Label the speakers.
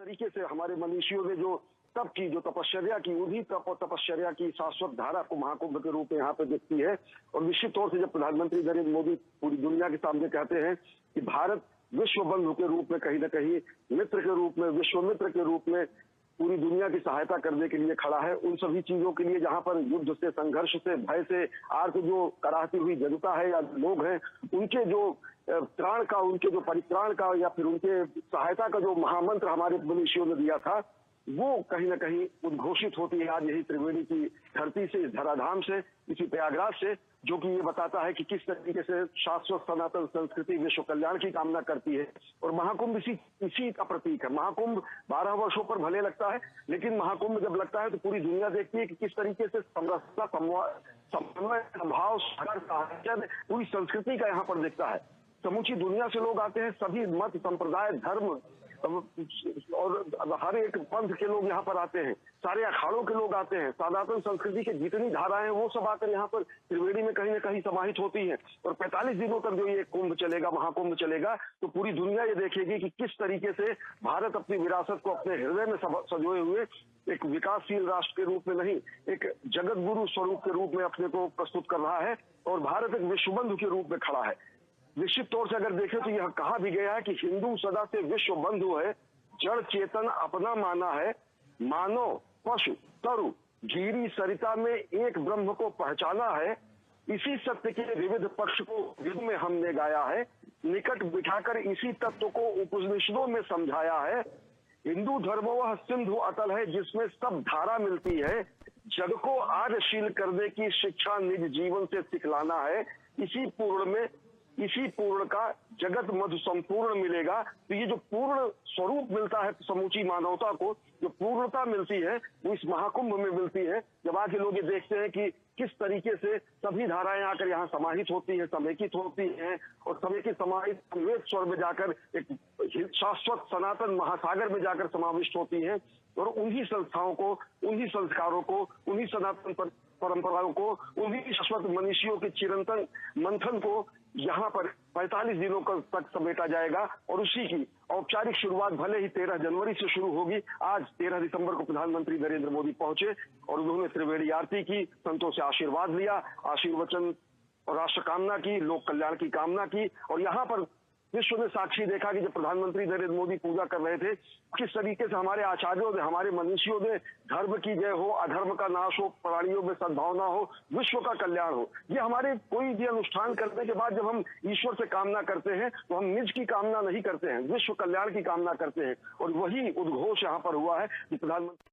Speaker 1: तरीके से हमारे मनीषियों ने जो तप की, जो तपश्चर्या की, उन्हीं तपश्चर्या की शाश्वत धारा को महाकुंभ के रूप में यहाँ पे दिखती है। और निश्चित तौर से जब प्रधानमंत्री नरेंद्र मोदी पूरी दुनिया के सामने कहते हैं कि भारत विश्व बंधु के रूप में, कहीं न कहीं मित्र के रूप में, विश्व मित्र के रूप में पूरी दुनिया की सहायता करने के लिए खड़ा है, उन सभी चीजों के लिए जहां पर युद्ध से, संघर्ष से, भय से आर्त जो कराहती हुई जनता है या लोग हैं, उनके जो त्राण का, उनके जो परित्राण का या फिर उनके सहायता का जो महामंत्र हमारे मनीषियों ने दिया था, वो कहीं न कहीं उद्घोषित होती है आज यही त्रिवेणी की धरती से, इस धराधाम से, इसी प्रयागराज से, जो कि ये बताता है कि किस तरीके से शाश्वत सनातन संस्कृति विश्व कल्याण की कामना करती है। और महाकुंभ इसी का प्रतीक है। महाकुंभ 12 वर्षों पर भले लगता है, लेकिन महाकुंभ जब लगता है तो पूरी दुनिया देखती है कि किस तरीके से समरसता, समन्वय, भाव, साहचर्य पूरी संस्कृति का यहाँ पर दिखता है। समूची दुनिया से लोग आते हैं, सभी मत, संप्रदाय, धर्म और हर एक पंथ के लोग यहाँ पर आते हैं, सारे अखाड़ों के लोग आते हैं, सनातन संस्कृति की जितनी धाराएं हैं वो सब आकर यहाँ पर त्रिवेणी में कहीं न कहीं समाहित होती हैं। और 45 दिनों तक जो ये कुंभ चलेगा, महाकुंभ चलेगा, तो पूरी दुनिया ये देखेगी कि किस तरीके से भारत अपनी विरासत को अपने हृदय में संजोए हुए एक विकासशील राष्ट्र के रूप में नहीं, एक जगत गुरु स्वरूप के रूप में अपने को प्रस्तुत कर रहा है। और भारत एक विश्व बंधु के रूप में खड़ा है। निश्चित तौर से अगर देखें तो यह कहा भी गया है कि हिंदू सदा से विश्व बंधु है, जड़ चेतन अपना माना है, मानव पशु तरु गिरी सरिता में एक ब्रह्म को पहचाना है, इसी सत्य के विविध पक्ष को वेद में हमने गाया है, निकट बिठाकर इसी तत्व को उपनिषदों में समझाया है। हिंदू धर्म वह सिंधु अतल है जिसमें सब धारा मिलती है, जग को आर्यशील करने की शिक्षा निज जीवन से सिखलाना है, इसी पूर्ण का जगत मधु संपूर्ण मिलेगा। तो ये जो पूर्ण स्वरूप मिलता है समूची मानवता को, जो पूर्णता मिलती है वो इस महाकुंभ में मिलती है। जब आके लोग ये देखते हैं कि किस तरीके से सभी धाराएं आकर यहाँ समाहित होती है, समेकित होती हैं और समेकित समाहित वेद स्वर में जाकर एक शाश्वत सनातन महासागर में जाकर समाविष्ट होती हैं। और उन्हीं संस्थाओं को, उन्हीं संस्कारों को, उन्हीं सनातन परंपराओं को, उन्हीं शाश्वत मनीषियों के चिरंतन मंथन को यहाँ पर 45 दिनों तक समेटा जाएगा। और उसी की औपचारिक शुरुआत भले ही 13 जनवरी से शुरू होगी। आज 13 दिसंबर को प्रधानमंत्री नरेंद्र मोदी पहुंचे और उन्होंने त्रिवेणी आरती की, संतों से आशीर्वाद लिया, आशीर्वचन और राष्ट्र कामना की, लोक कल्याण की कामना की। और यहाँ पर विश्व ने साक्षी देखा कि जब प्रधानमंत्री नरेंद्र मोदी पूजा कर रहे थे, किस तरीके से हमारे आचार्यों ने, हमारे मनीषियों ने धर्म की जय हो, अधर्म का नाश हो, प्राणियों में सद्भावना हो, विश्व का कल्याण हो। ये हमारे कोई भी अनुष्ठान करने के बाद जब हम ईश्वर से कामना करते हैं तो हम निज की कामना नहीं करते हैं, विश्व कल्याण की कामना करते हैं। और वही उद्घोष यहाँ पर हुआ है कि प्रधानमंत्री